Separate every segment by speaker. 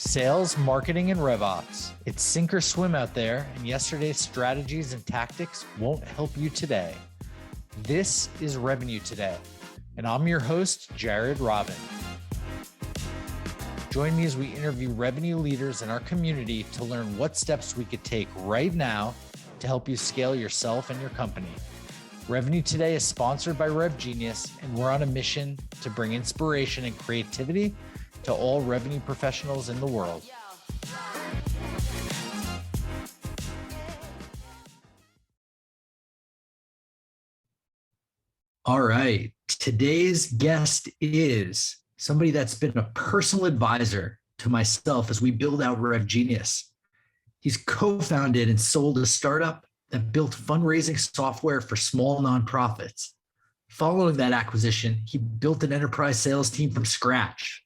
Speaker 1: Sales, marketing, and RevOps. It's sink or swim out there, and yesterday's strategies and tactics won't help you today. This is Revenue Today, and I'm your host, Jared Robin. Join me as we interview revenue leaders in our community to learn what steps we could take right now to help you scale yourself and your company. Revenue Today is sponsored by RevGenius, and we're on a mission to bring inspiration and creativity to all revenue professionals in the world. All right, today's guest is somebody that's been a personal advisor to myself as we build out RevGenius. He's co-founded and sold a startup that built fundraising software for small nonprofits. Following that acquisition, he built an enterprise sales team from scratch.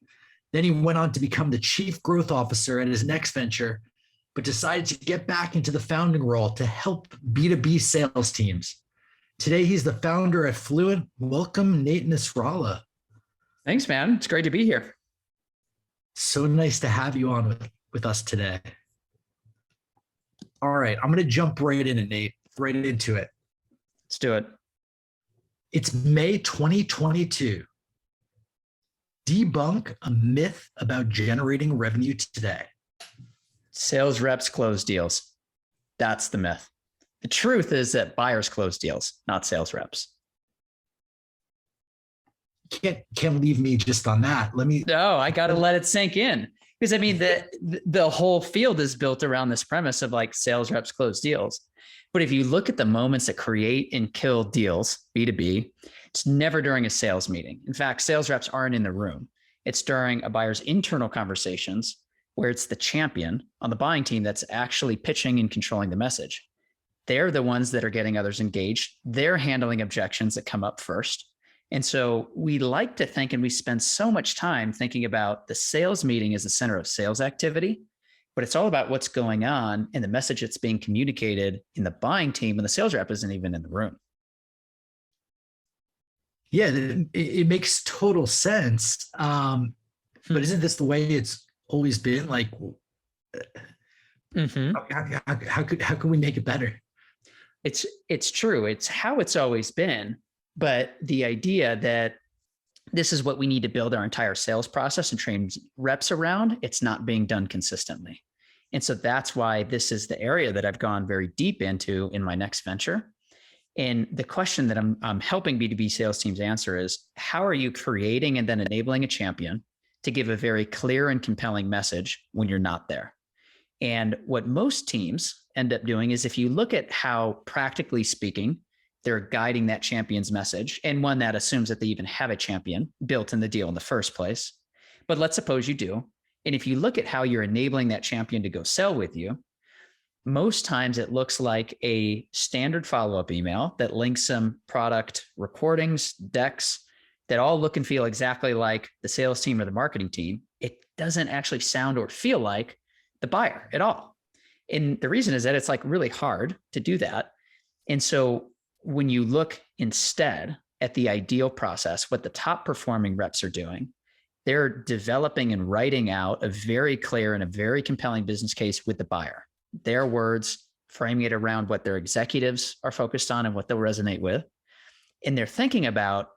Speaker 1: Then he went on to become the chief growth officer at his next venture, but decided to get back into the founding role to help B2B sales teams. Today, he's the founder at Fluint. Welcome, Nate Nasralla.
Speaker 2: Thanks, man. It's great to be here.
Speaker 1: So nice to have you on with us today. All right, I'm going to jump right in, Nate, right into it.
Speaker 2: Let's do it.
Speaker 1: It's May 2022. Debunk a myth about generating revenue today.
Speaker 2: Sales reps close deals. That's the myth. The truth is that buyers close deals, not sales reps.
Speaker 1: Can't leave me just on that.
Speaker 2: No, I got to let it sink in. Because I mean, the whole field is built around this premise of like sales reps close deals. But if you look at the moments that create and kill deals, B2B, it's never during a sales meeting. In fact, sales reps aren't in the room. It's during a buyer's internal conversations where it's the champion on the buying team that's actually pitching and controlling the message. They're the ones that are getting others engaged. They're handling objections that come up first. And so we like to think, and we spend so much time thinking about the sales meeting as the center of sales activity, but it's all about what's going on and the message that's being communicated in the buying team, and the sales rep isn't even in the room.
Speaker 1: Yeah, it makes total sense. But isn't this the way it's always been? Like, how can we make it better?
Speaker 2: It's true. It's how it's always been. But the idea that this is what we need to build our entire sales process and train reps around, it's not being done consistently. And so that's why this is the area that I've gone very deep into in my next venture. And the question that I'm helping B2B sales teams answer is, how are you creating and then enabling a champion to give a very clear and compelling message when you're not there? And what most teams end up doing is, if you look at how, practically speaking, they're guiding that champion's message, and one that assumes that they even have a champion built in the deal in the first place. But let's suppose you do. And if you look at how you're enabling that champion to go sell with you, most times it looks like a standard follow-up email that links some product recordings, decks that all look and feel exactly like the sales team or the marketing team. It doesn't actually sound or feel like the buyer at all. And the reason is that it's like really hard to do that. And so when you look instead at the ideal process, what the top performing reps are doing, they're developing and writing out a very clear and a very compelling business case with the buyer. Their words, framing it around what their executives are focused on and what they'll resonate with. And they're thinking about,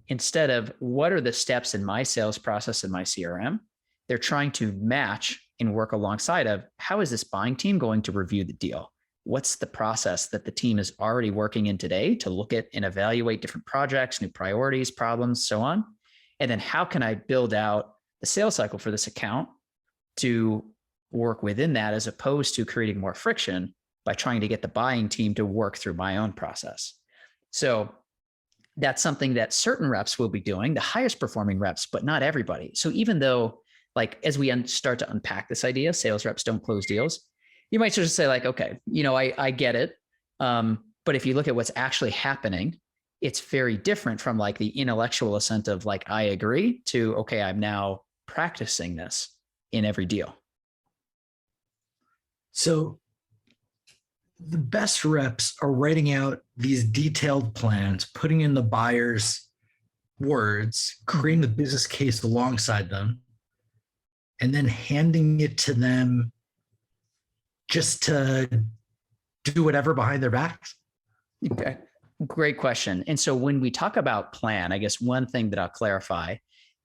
Speaker 2: instead of what are the steps in my sales process and my CRM, they're trying to match and work alongside of, how is this buying team going to review the deal? What's the process that the team is already working in today to look at and evaluate different projects, new priorities, problems, so on? And then how can I build out the sales cycle for this account to work within that, as opposed to creating more friction by trying to get the buying team to work through my own process? So that's something that certain reps will be doing, the highest performing reps, but not everybody. So even though, like, as we start to unpack this idea, sales reps don't close deals, you might sort of say like, okay, I get it. But if you look at what's actually happening, it's very different from like the intellectual assent of like, I agree, to, okay, I'm now practicing this in every deal.
Speaker 1: So the best reps are writing out these detailed plans, putting in the buyer's words, creating the business case alongside them. and then handing it to them just to do whatever behind their backs?
Speaker 2: Okay. Great question. And so when we talk about plan, I guess one thing that I'll clarify,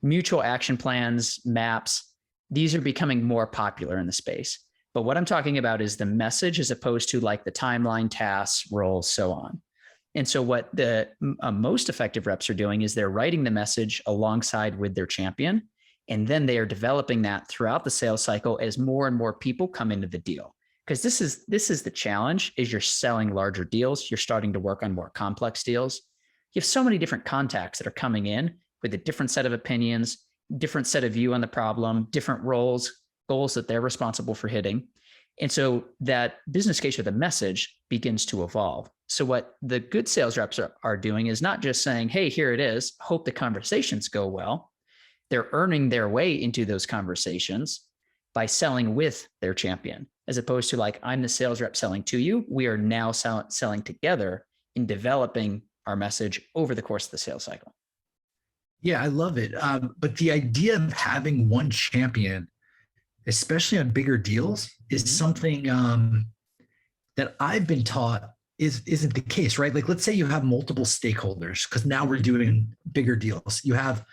Speaker 2: mutual action plans, maps, these are becoming more popular in the space. But what I'm talking about is the message as opposed to like the timeline, tasks, roles, so on. And so what the most effective reps are doing is they're writing the message alongside with their champion. And then they are developing that throughout the sales cycle as more and more people come into the deal. Because this is the challenge, is you're selling larger deals. You're starting to work on more complex deals. You have so many different contacts that are coming in with a different set of opinions, different set of view on the problem, different roles, goals that they're responsible for hitting. And so that business case or the message begins to evolve. So what the good sales reps are doing is not just saying, hey, here it is, hope the conversations go well. They're earning their way into those conversations by selling with their champion, as opposed to like, I'm the sales rep selling to you. We are now selling together in developing our message over the course of the sales cycle.
Speaker 1: Yeah, I love it. But the idea of having one champion, especially on bigger deals, is something that I've been taught isn't the case, right? Like, let's say you have multiple stakeholders, because now we're doing bigger deals. You have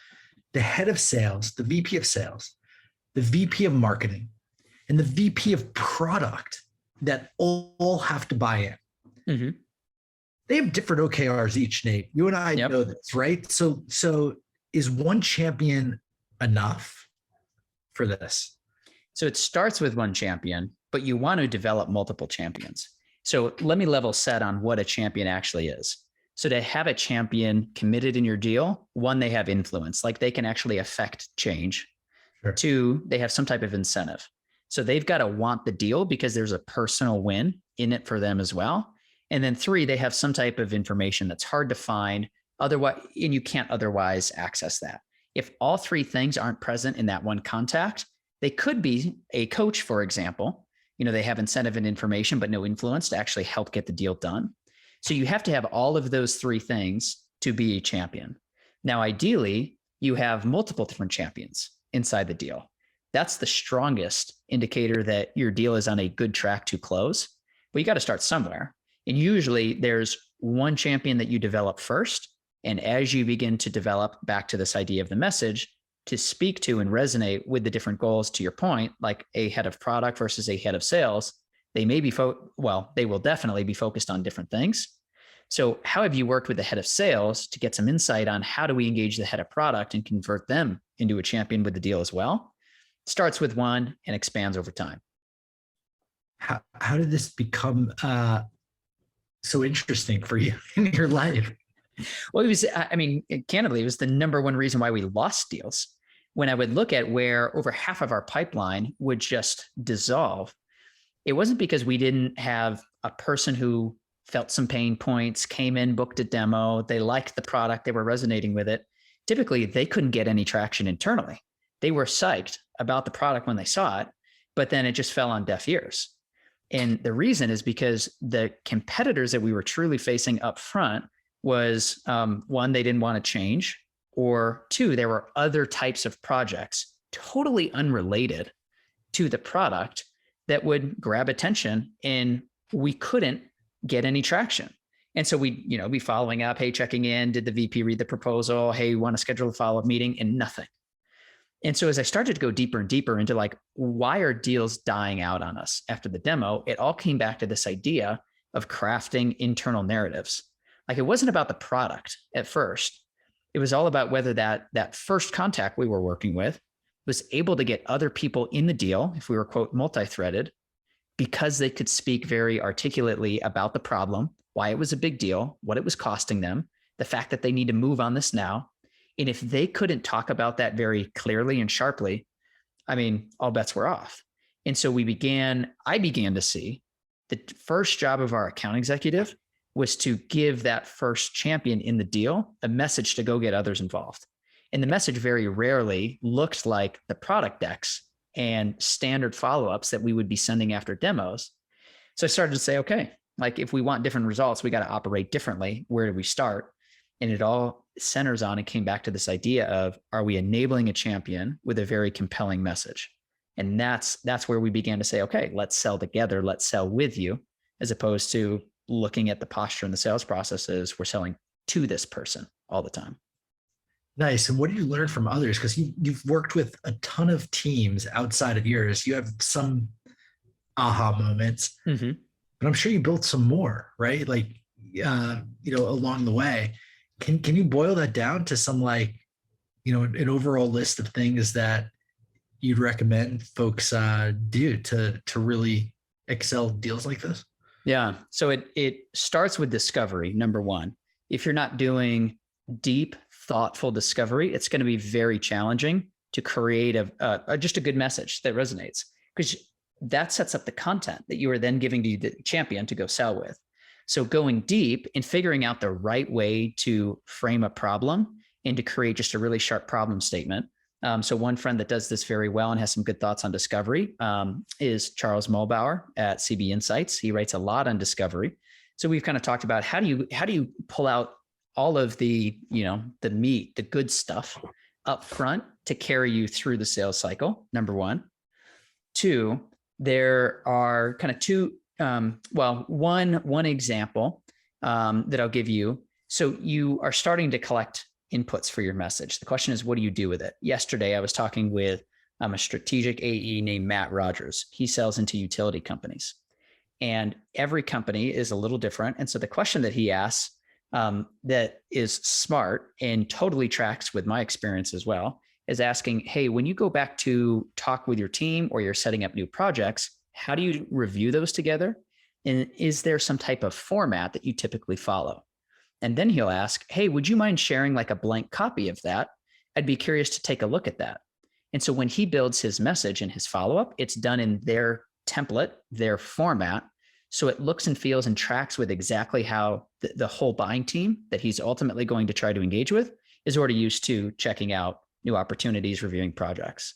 Speaker 1: the head of sales, the VP of sales, the VP of marketing, and the VP of product that all have to buy in. Mm-hmm. They have different OKRs each, Nate. You and I know this, right? So is one champion enough for this?
Speaker 2: So it starts with one champion, but you want to develop multiple champions. So let me level set on what a champion actually is. So to have a champion committed in your deal, one, they have influence, like they can actually affect change. Sure. Two, they have some type of incentive. So they've got to want the deal because there's a personal win in it for them as well. And then three, they have some type of information that's hard to find otherwise, and you can't otherwise access that. If all three things aren't present in that one contact, they could be a coach, for example. You know, they have incentive and information, but no influence to actually help get the deal done. So you have to have all of those three things to be a champion. Now, ideally, you have multiple different champions inside the deal. That's the strongest indicator that your deal is on a good track to close. But you got to start somewhere. And usually there's one champion that you develop first. And as you begin to develop, back to this idea of the message, to speak to and resonate with the different goals, to your point, like a head of product versus a head of sales, they may be, they will definitely be focused on different things. So how have you worked with the head of sales to get some insight on how do we engage the head of product and convert them into a champion with the deal as well? Starts with one and expands over time.
Speaker 1: How did this become so interesting for you in your life?
Speaker 2: Well, it was, candidly, it was the number one reason why we lost deals. When I would look at where over half of our pipeline would just dissolve, it wasn't because we didn't have a person who felt some pain points, came in, booked a demo, they liked the product, they were resonating with it. Typically, they couldn't get any traction internally. They were psyched about the product when they saw it, but then it just fell on deaf ears. And the reason is because the competitors that we were truly facing up front was one, they didn't want to change, or two, there were other types of projects totally unrelated to the product that would grab attention, and we couldn't get any traction. And so we'd, be following up, hey, checking in, did the VP read the proposal? Hey, we want to schedule a follow-up meeting, and nothing. And so as I started to go deeper and deeper into like, why are deals dying out on us after the demo? It all came back to this idea of crafting internal narratives. Like, it wasn't about the product at first. It was all about whether that first contact we were working with was able to get other people in the deal, if we were, quote, multi-threaded, because they could speak very articulately about the problem, why it was a big deal, what it was costing them, the fact that they need to move on this now. And if they couldn't talk about that very clearly and sharply, all bets were off. And so I began to see the first job of our account executive was to give that first champion in the deal a message to go get others involved. And the message very rarely looked like the product decks and standard follow-ups that we would be sending after demos. So I started to say, okay, like if we want different results, we got to operate differently. Where do we start? And it all centers on and came back to this idea of, are we enabling a champion with a very compelling message? And that's where we began to say, okay, let's sell together. Let's sell with you, as opposed to looking at the posture in the sales processes. We're selling to this person all the time.
Speaker 1: Nice. And what do you learn from others? Because you've worked with a ton of teams outside of yours. You have some aha moments, but I'm sure you built some more, right? Like, along the way. Can you boil that down to some, like, an overall list of things that you'd recommend folks do to really excel deals like this?
Speaker 2: Yeah. So it starts with discovery, number one. If you're not doing deep, thoughtful discovery, it's going to be very challenging to create just a good message that resonates, because that sets up the content that you are then giving to the champion to go sell with. So going deep and figuring out the right way to frame a problem and to create just a really sharp problem statement. So one friend that does this very well and has some good thoughts on discovery is Charles Mulbauer at CB Insights. He writes a lot on discovery. So we've kind of talked about how do you pull out all of the meat, the good stuff up front to carry you through the sales cycle, number one. Two, there are kind of two, one example that I'll give you. So you are starting to collect inputs for your message. The question is, what do you do with it? Yesterday, I was talking with a strategic AE named Matt Rogers. He sells into utility companies, and every company is a little different. And so the question that he asks that is smart and totally tracks with my experience as well is asking, hey, when you go back to talk with your team or you're setting up new projects, how do you review those together? And is there some type of format that you typically follow? And then he'll ask, hey, would you mind sharing like a blank copy of that? I'd be curious to take a look at that. And so when he builds his message and his follow-up, it's done in their template, their format. So it looks and feels and tracks with exactly how the whole buying team that he's ultimately going to try to engage with is already used to checking out new opportunities, reviewing projects.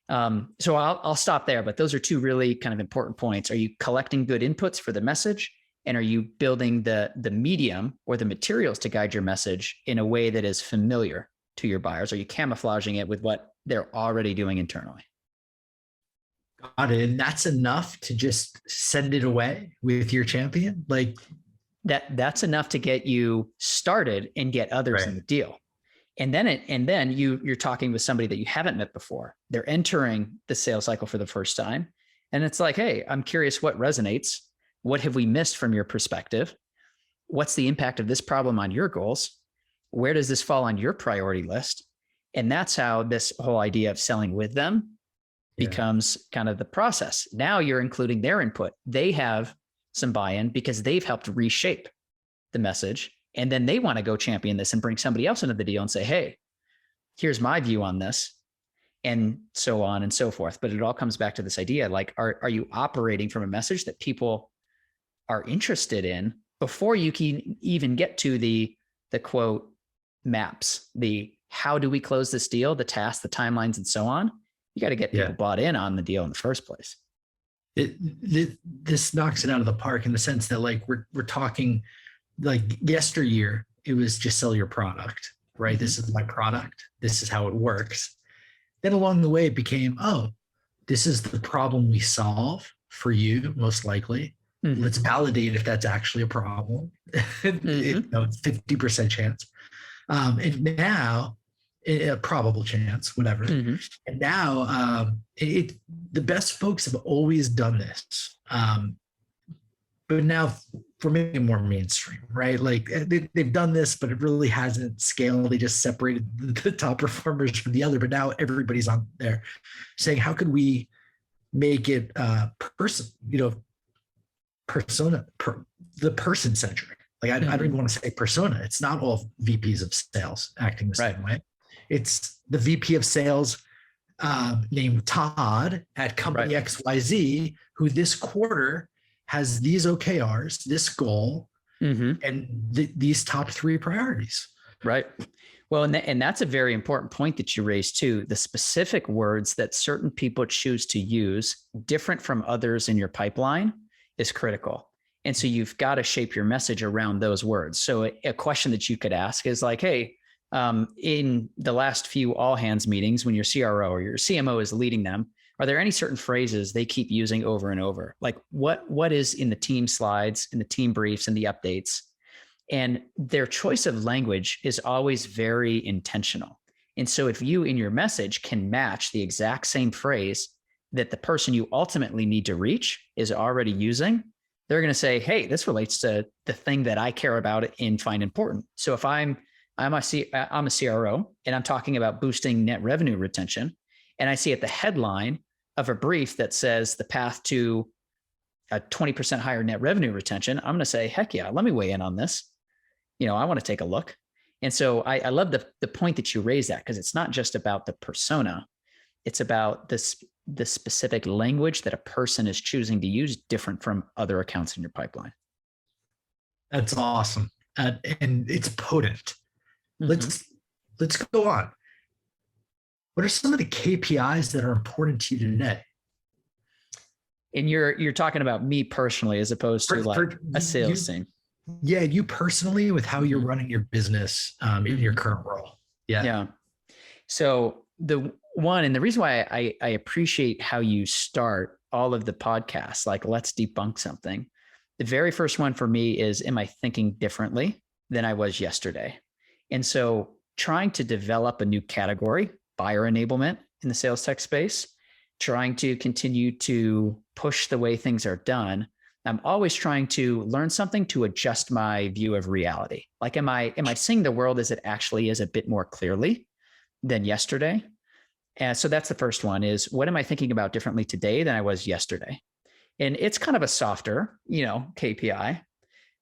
Speaker 2: So I'll stop there, but those are two really kind of important points. Are you collecting good inputs for the message? And are you building the medium or the materials to guide your message in a way that is familiar to your buyers? Are you camouflaging it with what they're already doing internally?
Speaker 1: Got it. And that's enough to just send it away with your champion? Like
Speaker 2: that's enough to get you started and get others in the deal. And then you're talking with somebody that you haven't met before. They're entering the sales cycle for the first time. And it's like, hey, I'm curious what resonates. What have we missed from your perspective? What's the impact of this problem on your goals? Where does this fall on your priority list? And that's how this whole idea of selling with them becomes kind of the process. Now you're including their input. They have some buy-in because they've helped reshape the message. And then they want to go champion this and bring somebody else into the deal and say, hey, here's my view on this, and so on and so forth. But it all comes back to this idea, like, are you operating from a message that people are interested in before you can even get to the quote maps, the how do we close this deal, the tasks, the timelines, and so on. You got to get people bought in on the deal in the first place.
Speaker 1: This knocks it out of the park in the sense that, like, we're talking, like, yesteryear, it was just sell your product, right? This is my product. This is how it works. Then along the way, it became, oh, this is the problem we solve for you, most likely. Let's validate if that's actually a problem. It's 50% chance. And now, a probable chance, whatever. And now, the best folks have always done this. But now for maybe more mainstream, right? Like they've done this, but it really hasn't scaled. They just separated the top performers from the other. But now everybody's on there saying, how could we make it the person centric? Like I don't even want to say persona. It's not all VPs of sales acting the same way. It's the VP of sales named Todd at company XYZ, who this quarter has these OKRs, this goal, and these top three priorities.
Speaker 2: Right. Well, and that's a very important point that you raised too. The specific words that certain people choose to use, different from others in your pipeline, is critical. And so you've got to shape your message around those words. So a question that you could ask is like, hey, in the last few all hands meetings, when your CRO or your CMO is leading them, are there any certain phrases they keep using over and over? Like what is in the team slides, in the team briefs, and the updates? And their choice of language is always very intentional. And so if you in your message can match the exact same phrase that the person you ultimately need to reach is already using, they're going to say, hey, this relates to the thing that I care about and find important. So if I'm a CRO and I'm talking about boosting net revenue retention, and I see at the headline of a brief that says the path to a 20% higher net revenue retention, I'm going to say, heck yeah, let me weigh in on this. I want to take a look. And so I love the point that you raised that, because it's not just about the persona. It's about the specific language that a person is choosing to use different from other accounts in your pipeline.
Speaker 1: That's awesome. And it's potent. Mm-hmm. Let's go on. What are some of the KPIs that are important to you today?
Speaker 2: And you're talking about me personally, as opposed to a sales team.
Speaker 1: Yeah, you personally, with how you're running your business in your current role. Yeah.
Speaker 2: Yeah. So the one, and the reason why I appreciate how you start all of the podcasts, like let's debunk something. The very first one for me is, am I thinking differently than I was yesterday? And so trying to develop a new category, buyer enablement in the sales tech space, trying to continue to push the way things are done. I'm always trying to learn something to adjust my view of reality. Like, am I seeing the world as it actually is a bit more clearly than yesterday? And so that's the first one, is what am I thinking about differently today than I was yesterday? And it's kind of a softer, KPI.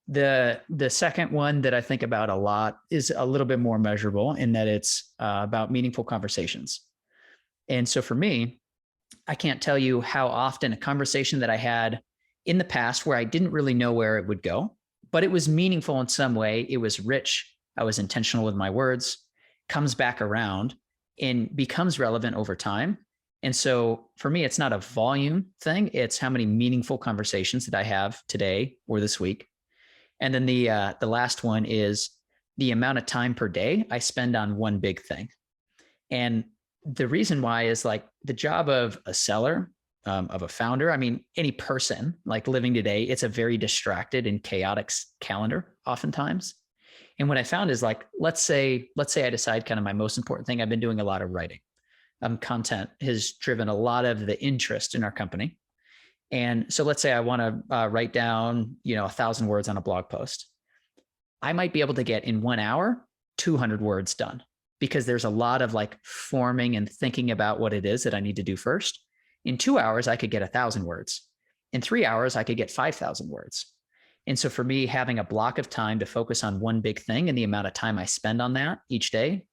Speaker 2: The second one that I think about a lot is a little bit more measurable, in that it's about meaningful conversations. And so for me, I can't tell you how often a conversation that I had in the past where I didn't really know where it would go, but it was meaningful in some way. It was rich. I was intentional with my words, comes back around and becomes relevant over time. And so for me, it's not a volume thing. It's how many meaningful conversations that I have today or this week. And then the last one is the amount of time per day I spend on one big thing. And the reason why is, like, the job of a seller, of a founder, I mean, any person like living today, it's a very distracted and chaotic calendar oftentimes. And what I found is, like, let's say I decide kind of my most important thing. I've been doing a lot of writing. Content has driven a lot of the interest in our company. And so let's say I want to write down, 1,000 words on a blog post. I might be able to get in 1 hour, 200 words done, because there's a lot of like forming and thinking about what it is that I need to do first. In 2 hours, I could get 1,000 words. In 3 hours, I could get 5,000 words. And so for me, having a block of time to focus on one big thing and the amount of time I spend on that each day,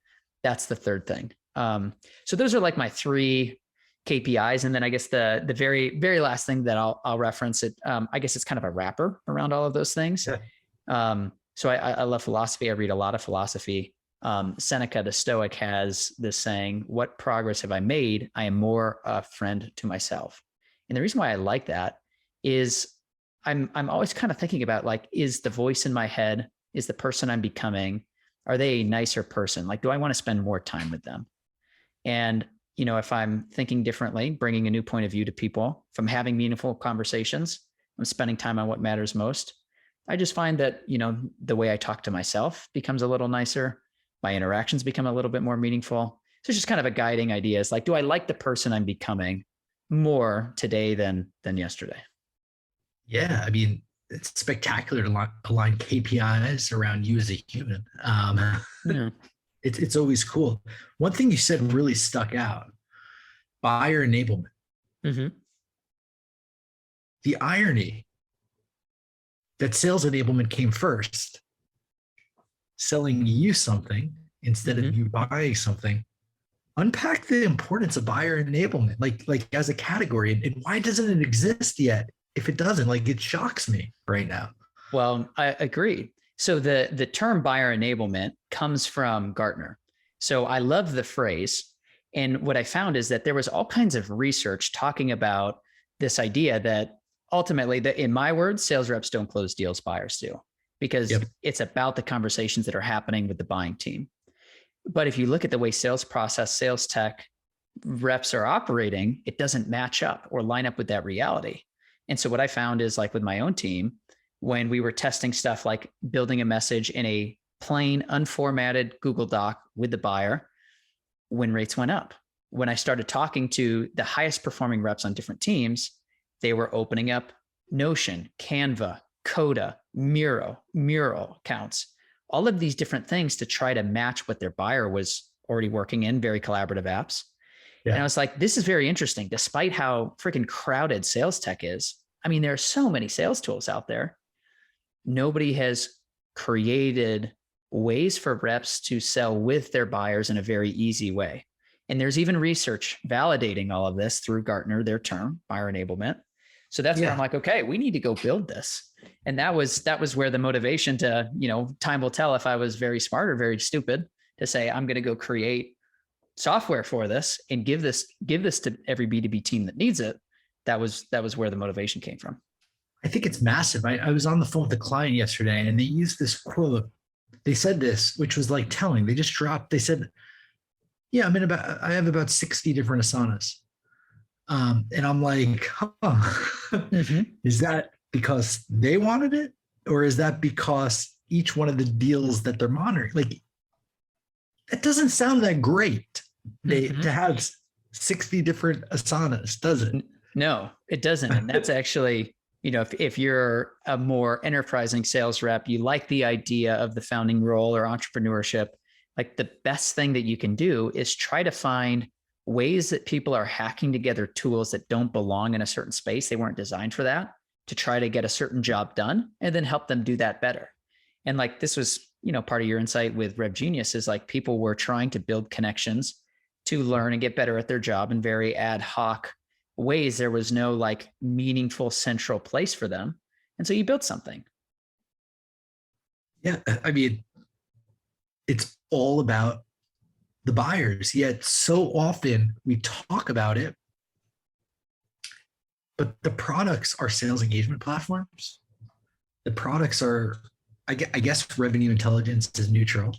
Speaker 2: that's the third thing. So those are like my 3 KPIs. And then I guess the very, very last thing that I'll reference it. I guess it's kind of a wrapper around all of those things. Yeah. So I love philosophy. I read a lot of philosophy. Seneca, the Stoic, has this saying, what progress have I made? I am more a friend to myself. And the reason why I like that is I'm always kind of thinking about, like, is the voice in my head, is the person I'm becoming, are they a nicer person? Like, do I want to spend more time with them? And, if I'm thinking differently, bringing a new point of view to people, if I'm having meaningful conversations, I'm spending time on what matters most. I just find that, the way I talk to myself becomes a little nicer. My interactions become a little bit more meaningful. So it's just kind of a guiding idea. It's like, do I like the person I'm becoming more today than yesterday?
Speaker 1: Yeah. I mean, it's spectacular to align KPIs around you as a human. Yeah. It's always cool. One thing you said really stuck out: buyer enablement. Mm-hmm. The irony that sales enablement came first, selling you something instead of you buying something. Unpack the importance of buyer enablement, like as a category, and why doesn't it exist yet? If it doesn't, like, it shocks me right now.
Speaker 2: Well, I agree. So the term buyer enablement comes from Gartner. So I love the phrase. And what I found is that there was all kinds of research talking about this idea that ultimately, in my words, sales reps don't close deals, buyers do, because it's about the conversations that are happening with the buying team. But if you look at the way sales process, sales tech, reps are operating, it doesn't match up or line up with that reality. And so what I found is like with my own team, when we were testing stuff like building a message in a plain, unformatted Google Doc with the buyer, win rates went up. When I started talking to the highest performing reps on different teams, they were opening up Notion, Canva, Coda, Mural accounts, all of these different things to try to match what their buyer was already working in, very collaborative apps. Yeah. And I was like, this is very interesting, despite how freaking crowded sales tech is. I mean, there are so many sales tools out there. Nobody has created ways for reps to sell with their buyers in a very easy way. And there's even research validating all of this through Gartner, their term, buyer enablement. So that's where I'm like, okay, we need to go build this. And that was where the motivation to, time will tell if I was very smart or very stupid to say, I'm going to go create software for this and give this to every B2B team that needs it. That was where the motivation came from.
Speaker 1: I think it's massive. I was on the phone with a client yesterday and they used this quote. They said this, which was like telling. They just dropped, they said, yeah, I have about 60 different asanas. And I'm like, is that because they wanted it? Or is that because each one of the deals that they're monitoring, like, that doesn't sound that great to have 60 different asanas, does it?
Speaker 2: No, it doesn't. And that's actually, if you're a more enterprising sales rep, you like the idea of the founding role or entrepreneurship, like the best thing that you can do is try to find ways that people are hacking together tools that don't belong in a certain space. They weren't designed for that, to try to get a certain job done and then help them do that better. And like, this was, part of your insight with RevGenius is like people were trying to build connections to learn and get better at their job in very ad hoc ways. There was no like meaningful central place for them. And so you built something.
Speaker 1: Yeah. I mean, it's all about the buyers, yet so often we talk about it, but the products are sales engagement platforms. The products are, I guess revenue intelligence is neutral.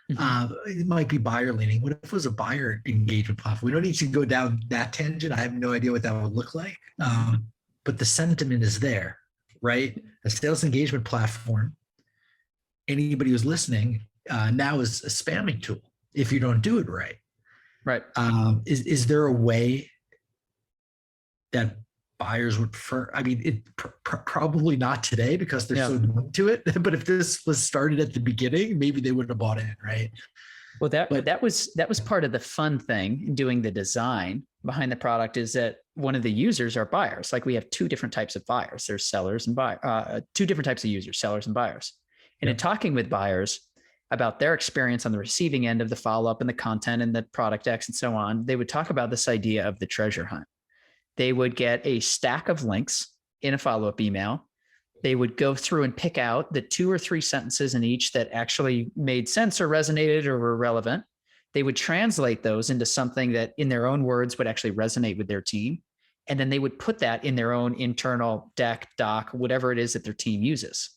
Speaker 1: It might be buyer leaning. What if it was a buyer engagement platform? We don't need to go down that tangent. I have no idea what that would look like. But the sentiment is there, right? A sales engagement platform, anybody who's listening now is a spamming tool if you don't do it right.
Speaker 2: Right.
Speaker 1: Is there a way that buyers would prefer? I mean, probably not today because they're so new to it. But if this was started at the beginning, maybe they would have bought in, right?
Speaker 2: Well, that was part of the fun thing in doing the design behind the product is that one of the users are buyers. Like we have two different types of buyers. There's sellers and buyers, two different types of users, sellers and buyers. And in talking with buyers about their experience on the receiving end of the follow-up and the content and the product X and so on, they would talk about this idea of the treasure hunt. They would get a stack of links in a follow-up email. They would go through and pick out the 2 or 3 sentences in each that actually made sense or resonated or were relevant. They would translate those into something that in their own words would actually resonate with their team. And then they would put that in their own internal deck, doc, whatever it is that their team uses.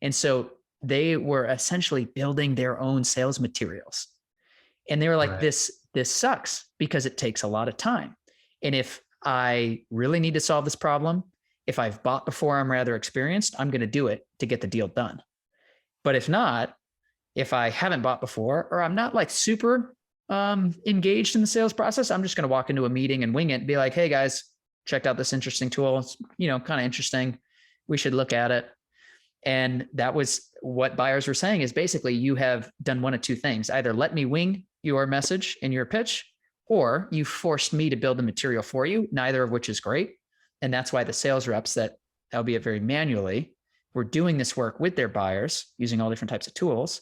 Speaker 2: And so they were essentially building their own sales materials. And they were like, this sucks because it takes a lot of time. And if I really need to solve this problem, if I've bought before, I'm rather experienced, I'm going to do it to get the deal done. But if not, if I haven't bought before, or I'm not like super engaged in the sales process, I'm just going to walk into a meeting and wing it and be like, hey guys, checked out this interesting tool. It's, kind of interesting. We should look at it. And that was what buyers were saying is basically you have done one of two things. Either let me wing your message in your pitch, or you forced me to build the material for you, neither of which is great. And that's why the sales reps that, albeit very manually, were doing this work with their buyers using all different types of tools.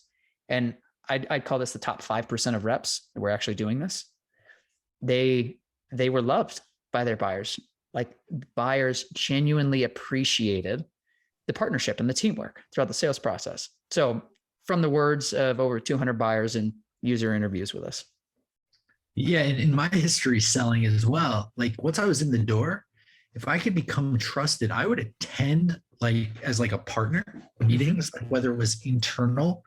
Speaker 2: And I'd call this the top 5% of reps that were actually doing this. They were loved by their buyers. Like buyers genuinely appreciated the partnership and the teamwork throughout the sales process. So from the words of over 200 buyers in user interviews with us.
Speaker 1: Yeah. And in my history selling as well, like once I was in the door, if I could become trusted, I would attend as a partner meetings, whether it was internal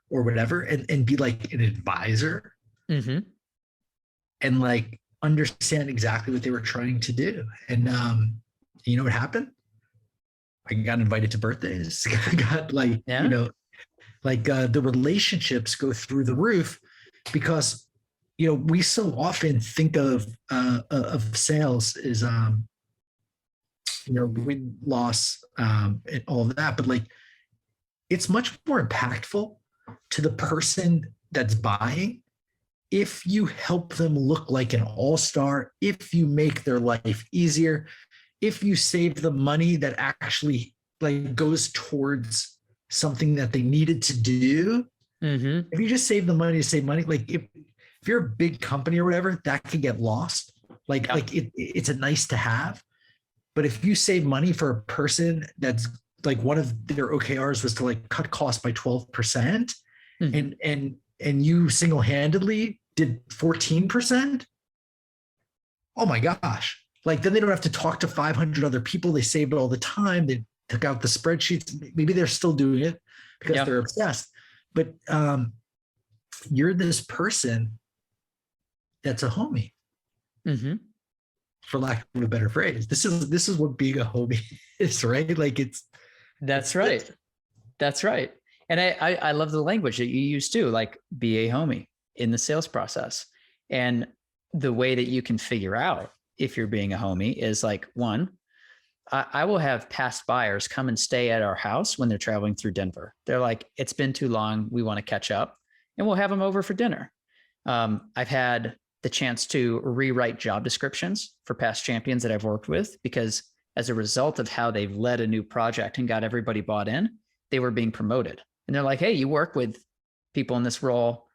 Speaker 1: or whatever, and be like an advisor and understand exactly what they were trying to do. And you know what happened? I got invited to birthdays. I got like,
Speaker 2: Yeah.
Speaker 1: the relationships go through the roof because, we so often think of sales as, win, loss, and all of that. But like, it's much more impactful to the person that's buying if you help them look like an all-star, if you make their life easier, if you save the money that actually like goes towards something that they needed to do.
Speaker 2: Mm-hmm.
Speaker 1: If you just save the money to save money, like if you're a big company or whatever, that could get lost. Like, it's a nice to have. But if you save money for a person that's like one of their OKRs was to like cut costs by 12%, and you single-handedly did 14%, oh my gosh. Like then they don't have to talk to 500 other people. They saved all the time. They took out the spreadsheets. Maybe they're still doing it because they're obsessed. But you're this person that's a homie, for lack of a better phrase. This is what being a homie is, right? Like
Speaker 2: That's right. That's right. And I love the language that you use too, like be a homie in the sales process. And the way that you can figure out if you're being a homie is like, one, I will have past buyers come and stay at our house when they're traveling through Denver. They're like, it's been too long. We want to catch up, and we'll have them over for dinner. I've had the chance to rewrite job descriptions for past champions that I've worked with, because as a result of how they've led a new project and got everybody bought in, they were being promoted. And they're like, hey, you work with people in this role,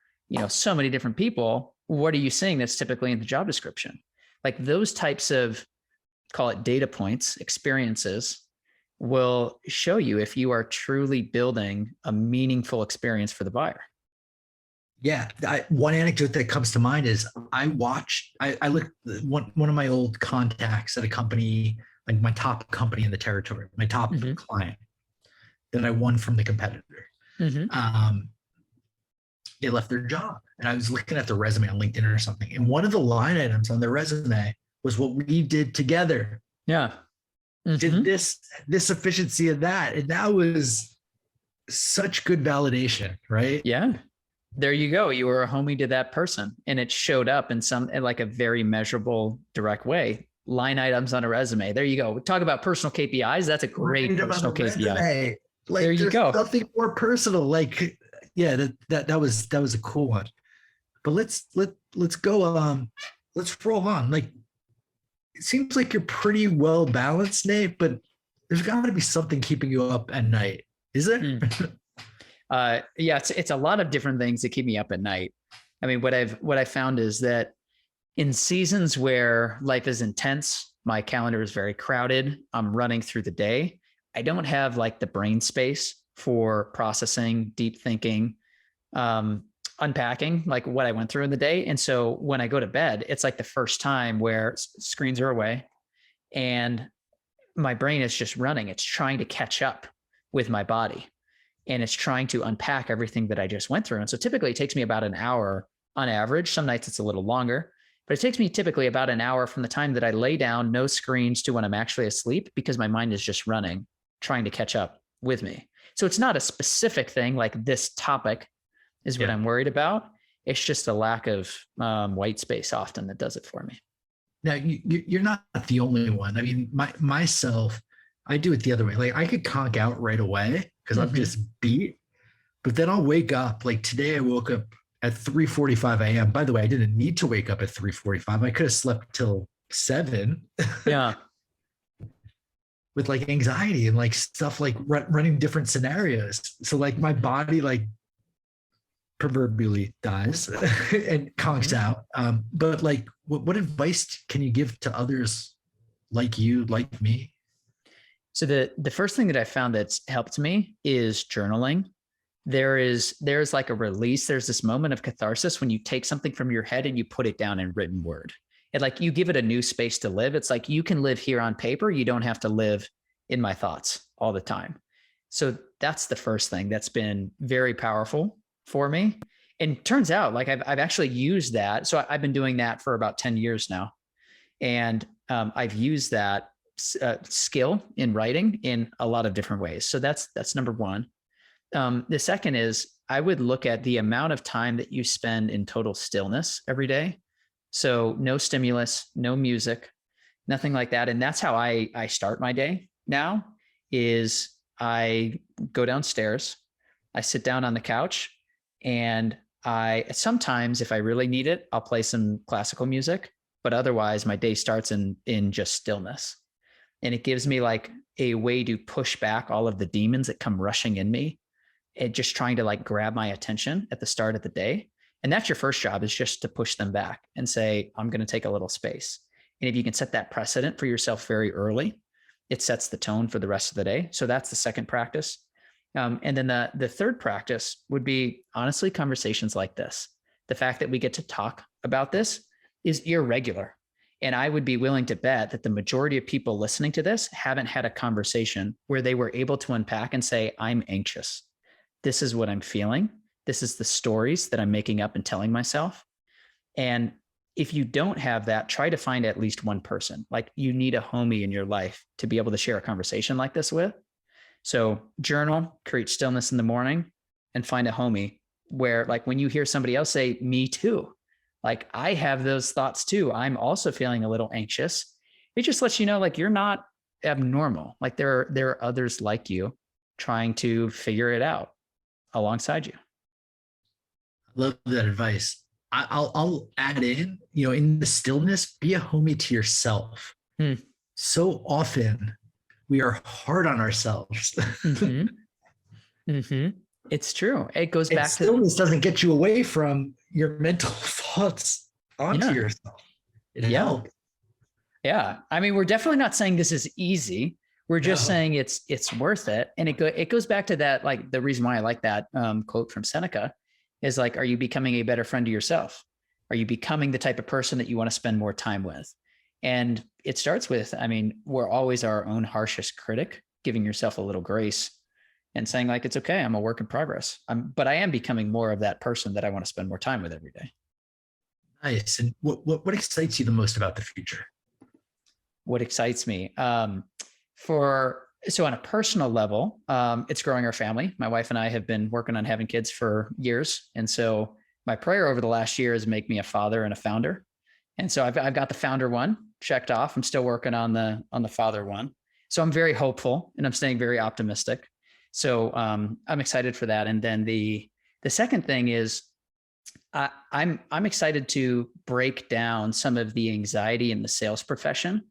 Speaker 2: so many different people. What are you seeing that's typically in the job description? Like those types of, call it data points, experiences, will show you if you are truly building a meaningful experience for the buyer.
Speaker 1: Yeah. One anecdote that comes to mind is I looked one of my old contacts at a company, like my top company in the territory, my top client that I won from the competitor. They left their job, and I was looking at their resume on LinkedIn or something. And one of the line items on their resume was what we did together.
Speaker 2: Yeah.
Speaker 1: Did this efficiency of that. And that was such good validation, right?
Speaker 2: Yeah. There you go. You were a homie to that person, and it showed up in like a very measurable, direct way. Line items on a resume. There you go. We talk about personal KPIs. That's a great personal KPI.
Speaker 1: Like, there you go. Nothing more personal. Like, yeah, that was a cool one. But let's go. Let's roll on. Like, it seems like you're pretty well balanced, Nate, but there's got to be something keeping you up at night. Is there?
Speaker 2: Yeah, it's a lot of different things that keep me up at night. I mean, what I've found is that in seasons where life is intense, my calendar is very crowded, I'm running through the day, I don't have like the brain space for processing, deep thinking, unpacking like what I went through in the day. And so when I go to bed, it's like the first time where screens are away and my brain is just running. It's trying to catch up with my body, and it's trying to unpack everything that I just went through. And so typically it takes me about an hour on average. Some nights it's a little longer, but it takes me typically about an hour from the time that I lay down, no screens, to when I'm actually asleep, because my mind is just running, trying to catch up with me. So it's not a specific thing like this topic is what I'm worried about. It's just a lack of white space often that does it for me.
Speaker 1: Now, you're not the only one. I mean, myself, I do it the other way. Like I could conk out right away because I'm just beat, but then I'll wake up. Like today I woke up at 3:45 a.m. By the way, I didn't need to wake up at 3:45. I could have slept till 7.
Speaker 2: Yeah.
Speaker 1: With like anxiety and like stuff, like running different scenarios. So like my body like proverbially dies and conks out. But like, what advice can you give to others like you, like me?
Speaker 2: So the first thing that I found that's helped me is journaling. There's like a release. There's this moment of catharsis when you take something from your head and you put it down in written word. And like you give it a new space to live. It's like you can live here on paper. You don't have to live in my thoughts all the time. So that's the first thing that's been very powerful for me. And turns out like I've actually used that. So I've been doing that for about 10 years now. And I've used that skill in writing in a lot of different ways. So that's number one. The second is I would look at the amount of time that you spend in total stillness every day. So no stimulus, no music, nothing like that. And that's how I start my day now is I go downstairs, I sit down on the couch, and I sometimes, if I really need it, I'll play some classical music, but otherwise my day starts in just stillness. And it gives me like a way to push back all of the demons that come rushing in me and just trying to like grab my attention at the start of the day. And that's your first job, is just to push them back and say, I'm going to take a little space. And if you can set that precedent for yourself very early, it sets the tone for the rest of the day. So that's the second practice. And then the third practice would be honestly conversations like this. The fact that we get to talk about this is irregular. And I would be willing to bet that the majority of people listening to this haven't had a conversation where they were able to unpack and say, I'm anxious. This is what I'm feeling. This is the stories that I'm making up and telling myself. And if you don't have that, try to find at least one person. Like you need a homie in your life to be able to share a conversation like this with. So journal, create stillness in the morning, and find a homie where like when you hear somebody else say, me too, like I have those thoughts too. I'm also feeling a little anxious. It just lets you know, like you're not abnormal. Like there are others like you trying to figure it out alongside you.
Speaker 1: Love that advice. I'll add in the stillness, be a homie to yourself. So often we are hard on ourselves.
Speaker 2: Mm-hmm. Mm-hmm. It's true. It goes back to
Speaker 1: stillness doesn't get you away from your mental thoughts onto yourself. It helps.
Speaker 2: Yeah. I mean, we're definitely not saying this is easy. We're just saying it's worth it. And it goes back to that, like the reason why I like that quote from Seneca is like, are you becoming a better friend to yourself? Are you becoming the type of person that you want to spend more time with? And it starts with, I mean, we're always our own harshest critic, giving yourself a little grace and saying like, it's okay. I'm a work in progress. But I am becoming more of that person that I want to spend more time with every day.
Speaker 1: Nice. And what excites you the most about the future?
Speaker 2: What excites me? So on a personal level, it's growing our family. My wife and I have been working on having kids for years. And so my prayer over the last year is make me a father and a founder. And so I've got the founder one checked off. I'm still working on the father one. So I'm very hopeful and I'm staying very optimistic. So I'm excited for that. And then the second thing is I'm excited to break down some of the anxiety in the sales profession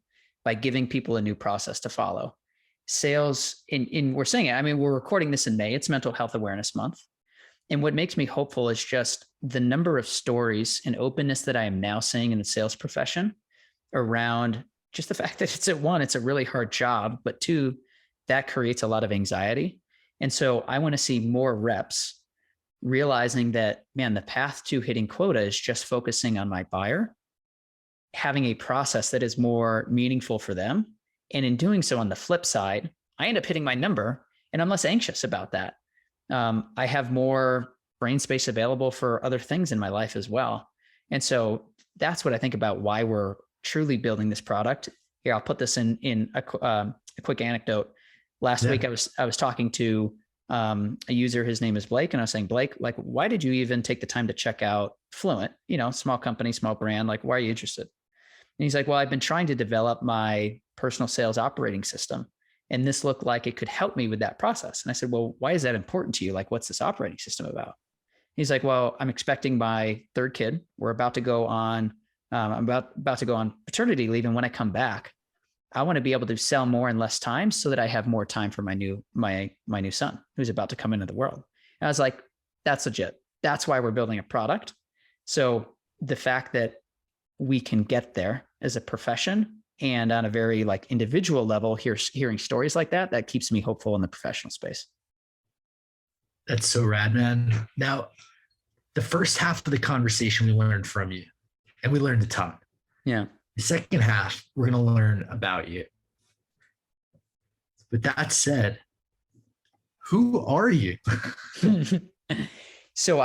Speaker 2: by giving people a new process to follow. Sales we're saying it, I mean, we're recording this in May. It's Mental Health Awareness Month. And what makes me hopeful is just the number of stories and openness that I am now seeing in the sales profession around just the fact that it's a really hard job, but two, that creates a lot of anxiety. And so I want to see more reps realizing that, man, the path to hitting quota is just focusing on my buyer, having a process that is more meaningful for them. And in doing so, on the flip side, I end up hitting my number and I'm less anxious about that. I have more brain space available for other things in my life as well. And so that's what I think about why we're truly building this product. Here, I'll put this in a quick anecdote. Last week, I was talking to a user. His name is Blake, and I was saying, Blake, like, why did you even take the time to check out Fluint? Small company, small brand. Like, why are you interested? And he's like, well, I've been trying to develop my personal sales operating system, and this looked like it could help me with that process. And I said, well, why is that important to you? Like, what's this operating system about? He's like, well, I'm expecting my third kid. We're about to go on, I'm about to go on paternity leave. And when I come back, I want to be able to sell more in less time so that I have more time for my new son who's about to come into the world. And I was like, that's legit. That's why we're building a product. So the fact that we can get there as a profession and on a very like individual level, hearing stories like that keeps me hopeful in the professional space.
Speaker 1: That's so rad, man. Now, the first half of the conversation we learned from you, and we learned a ton.
Speaker 2: Yeah. The
Speaker 1: second half, we're going to learn about you. With that said, who are you?
Speaker 2: So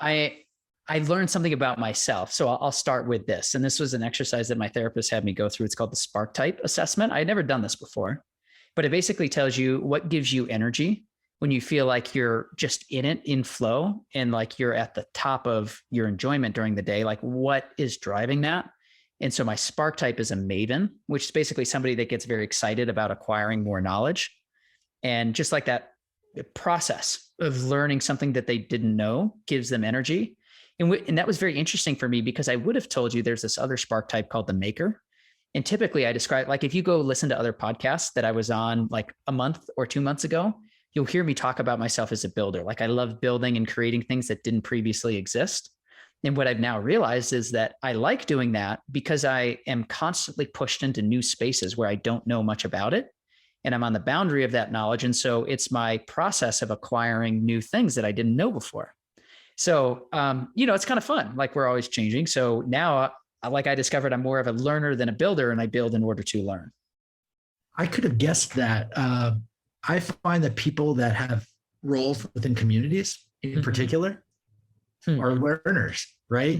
Speaker 2: I learned something about myself. So I'll start with this. And this was an exercise that my therapist had me go through. It's called the spark type assessment. I had never done this before, but it basically tells you what gives you energy when you feel like you're just in it, in flow, and like you're at the top of your enjoyment during the day. Like, what is driving that? And so my spark type is a maven, which is basically somebody that gets very excited about acquiring more knowledge. And just like that process of learning something that they didn't know gives them energy. And that was very interesting for me, because I would have told you there's this other spark type called the maker. And typically I describe, like, if you go listen to other podcasts that I was on like a month or 2 months ago, you'll hear me talk about myself as a builder. Like, I love building and creating things that didn't previously exist. And what I've now realized is that I like doing that because I am constantly pushed into new spaces where I don't know much about it. And I'm on the boundary of that knowledge. And so it's my process of acquiring new things that I didn't know before. So, it's kind of fun. Like, we're always changing. So now, like I discovered, I'm more of a learner than a builder, and I build in order to learn.
Speaker 1: I could have guessed that. I find that people that have roles within communities in particular are learners, right?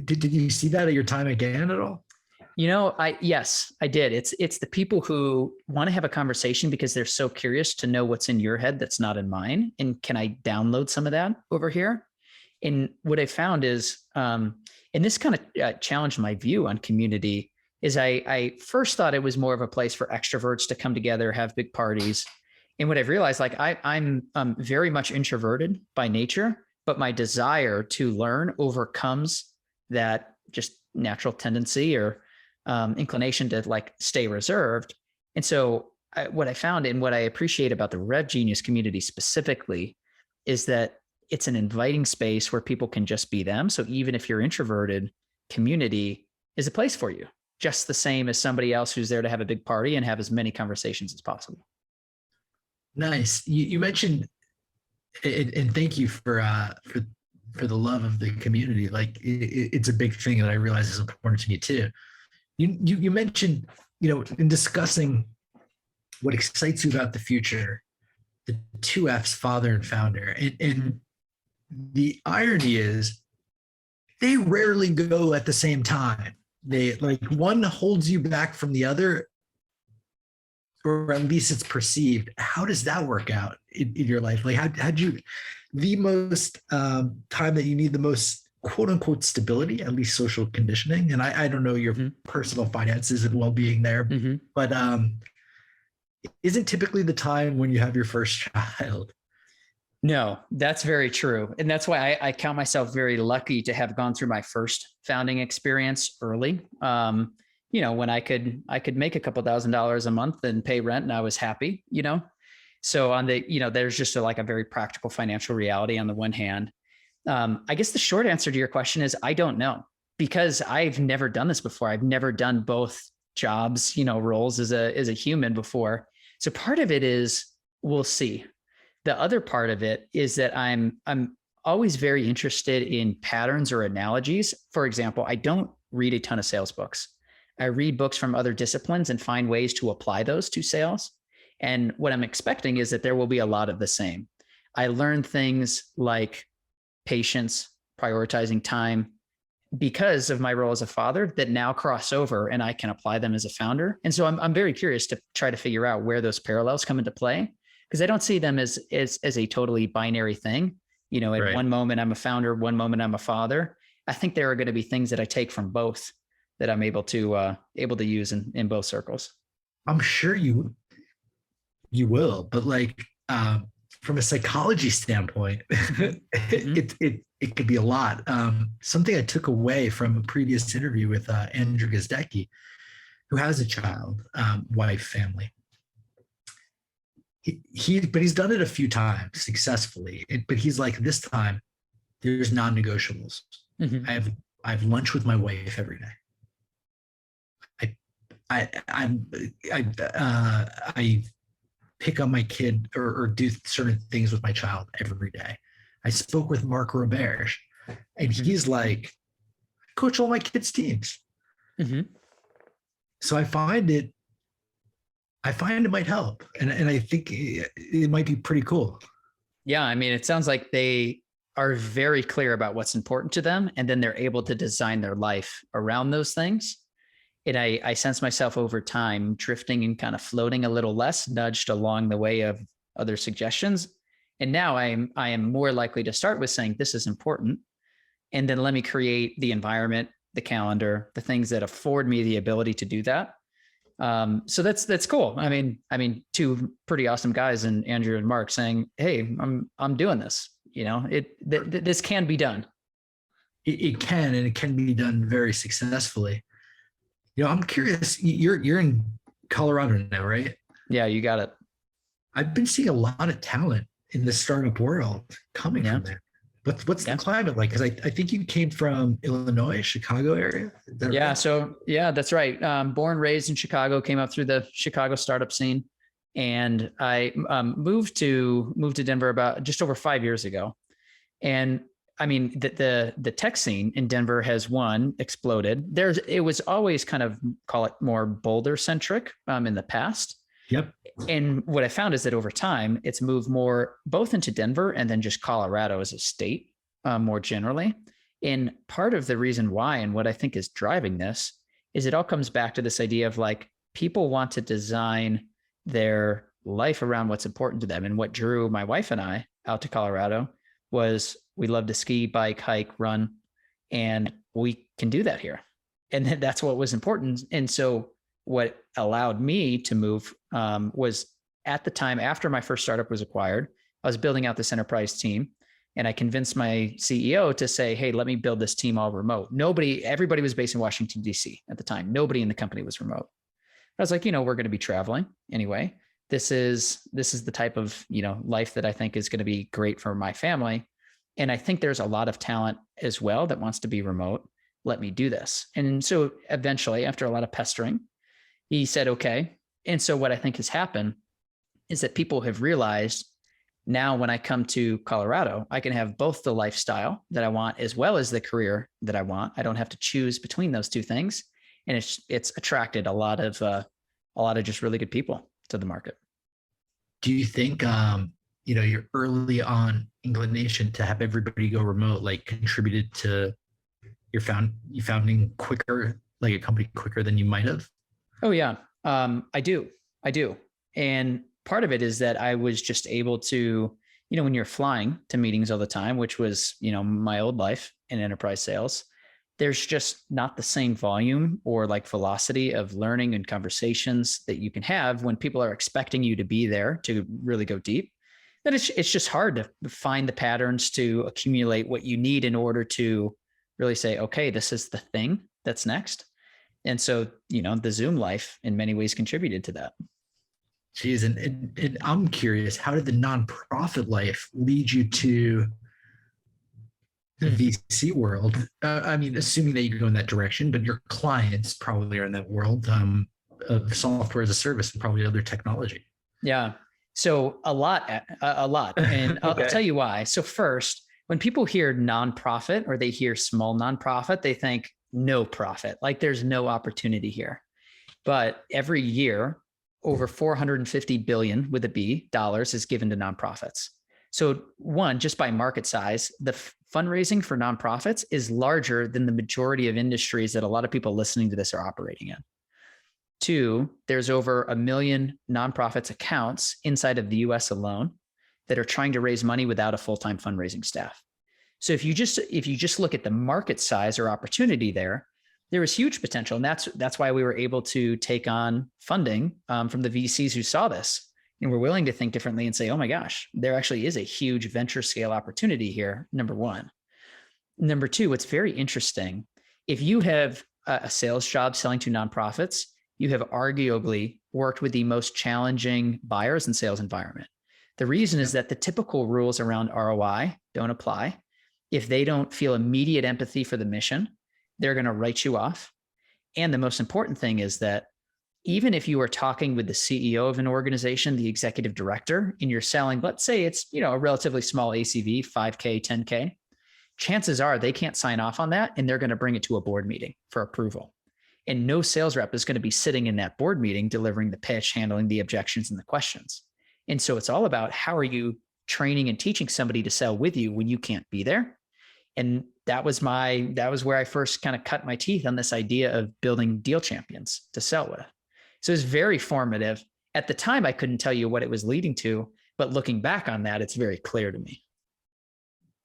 Speaker 1: Did you see that at your time at GAN at all?
Speaker 2: Yes, I did. It's the people who want to have a conversation because they're so curious to know what's in your head that's not in mine. And can I download some of that over here? And what I found is, and this kind of challenged my view on community, is I first thought it was more of a place for extroverts to come together, have big parties. And what I've realized, like, I'm very much introverted by nature, but my desire to learn overcomes that just natural tendency or inclination to like stay reserved. And so what I found and what I appreciate about the Rev Genius community specifically is that it's an inviting space where people can just be them. So even if you're introverted, community is a place for you, just the same as somebody else who's there to have a big party and have as many conversations as possible.
Speaker 1: Nice. You mentioned, and thank you for the love of the community. Like, it's a big thing that I realize is important to me too. You mentioned, in discussing what excites you about the future, the 2Fs, father and founder. And the irony is they rarely go at the same time. They, like, one holds you back from the other, or at least it's perceived. How does that work out in your life? Like, how'd you, the most time that you need the most quote unquote stability, at least social conditioning. And I don't know your personal finances and well-being there, but isn't typically the time when you have your first child?
Speaker 2: No, that's very true. And that's why I count myself very lucky to have gone through my first founding experience early. When I could make a couple $1,000s a month and pay rent, and I was happy, So on the, there's just a very practical financial reality on the one hand. I guess the short answer to your question is I don't know, because I've never done this before. I've never done both jobs, roles as a human before. So part of it is we'll see. The other part of it is that I'm always very interested in patterns or analogies. For example, I don't read a ton of sales books. I read books from other disciplines and find ways to apply those to sales. And what I'm expecting is that there will be a lot of the same. I learned things like patience, prioritizing time, because of my role as a father that now cross over and I can apply them as a founder. And so I'm very curious to try to figure out where those parallels come into play, because I don't see them as a totally binary thing. At one moment I'm a founder, one moment I'm a father. I think there are going to be things that I take from both that I'm able to use in both circles.
Speaker 1: I'm sure you will, but from a psychology standpoint, it could be a lot. Something I took away from a previous interview with Andrew Gazdecki, who has a child, wife, family. But he's done it a few times successfully. But he's like, this time, there's non-negotiables. I have lunch with my wife every day. I pick up my kid or do certain things with my child every day. I spoke with Mark Roberge, and he's like, I coach all my kids' teams. So I find it might help. And I think it might be pretty cool.
Speaker 2: Yeah. I mean, it sounds like they are very clear about what's important to them, and then they're able to design their life around those things. And I sense myself over time drifting and kind of floating a little less, nudged along the way of other suggestions. And now I am more likely to start with saying, this is important. And then let me create the environment, the calendar, the things that afford me the ability to do that. So that's cool. I mean, two pretty awesome guys, and Andrew and Mark, saying, hey, I'm doing this. This can be done.
Speaker 1: It can, and it can be done very successfully. I'm curious, you're in Colorado now, right?
Speaker 2: Yeah, you got it.
Speaker 1: I've been seeing a lot of talent in the startup world coming from there. What's the climate like? Because I think you came from Illinois, Chicago area.
Speaker 2: Yeah.
Speaker 1: Right?
Speaker 2: So yeah, that's right. Born, raised in Chicago, came up through the Chicago startup scene. And I moved to Denver about just over 5 years ago. And I mean, the tech scene in Denver has exploded. It was always kind of, call it more Boulder centric in the past.
Speaker 1: Yep.
Speaker 2: And what I found is that over time, it's moved more both into Denver and then just Colorado as a state more generally. And part of the reason why, and what I think is driving this, is it all comes back to this idea of like, people want to design their life around what's important to them. And what drew my wife and I out to Colorado was we love to ski, bike, hike, run, and we can do that here. And that's what was important. And so what allowed me to move was, at the time after my first startup was acquired, I was building out this enterprise team, and I convinced my CEO to say, hey, let me build this team all remote. Everybody was based in Washington, DC at the time. Nobody in the company was remote. I was like, we're going to be traveling anyway. This is the type of, life that I think is going to be great for my family. And I think there's a lot of talent as well that wants to be remote. Let me do this. And so eventually, after a lot of pestering, he said, okay. And so what I think has happened is that people have realized now when I come to Colorado, I can have both the lifestyle that I want as well as the career that I want. I don't have to choose between those two things. And it's attracted a lot of just really good people to the market.
Speaker 1: Do you think, your early on inclination to have everybody go remote, like, contributed to you founding quicker, like a company quicker than you might have?
Speaker 2: Oh yeah. I do. And part of it is that I was just able to, when you're flying to meetings all the time, which was, my old life in enterprise sales, there's just not the same volume or like velocity of learning and conversations that you can have when people are expecting you to be there to really go deep. That it's just hard to find the patterns to accumulate what you need in order to really say, okay, this is the thing that's next. And so, the Zoom life in many ways contributed to that.
Speaker 1: Geez, and I'm curious, how did the nonprofit life lead you to the VC world? Assuming that you go in that direction, but your clients probably are in that world of software as a service and probably other technology.
Speaker 2: Yeah. So a lot. And I'll tell you why. So first, when people hear nonprofit or they hear small nonprofit, they think no profit, like there's no opportunity here. But every year, over 450 billion with a B dollars is given to nonprofits. So one, just by market size, the fundraising for nonprofits is larger than the majority of industries that a lot of people listening to this are operating in. Two, there's over 1 million nonprofits accounts inside of the US alone that are trying to raise money without a full-time fundraising staff. So if you just look at the market size or opportunity there is huge potential. And that's why we were able to take on funding from the VCs who saw this and were willing to think differently and say, oh my gosh, there actually is a huge venture scale opportunity here, number one. Number two, what's very interesting, if you have a sales job selling to nonprofits, you have arguably worked with the most challenging buyers and sales environment. The reason is that the typical rules around ROI don't apply. If they don't feel immediate empathy for the mission, they're going to write you off. And the most important thing is that even if you are talking with the CEO of an organization, the executive director, and you're selling, let's say it's, a relatively small ACV, 5K, 10K, chances are they can't sign off on that and they're going to bring it to a board meeting for approval. And no sales rep is going to be sitting in that board meeting, delivering the pitch, handling the objections and the questions. And so it's all about how are you training and teaching somebody to sell with you when you can't be there. And that was where I first kind of cut my teeth on this idea of building deal champions to sell with. So it was very formative. At the time, I couldn't tell you what it was leading to, but looking back on that, it's very clear to me.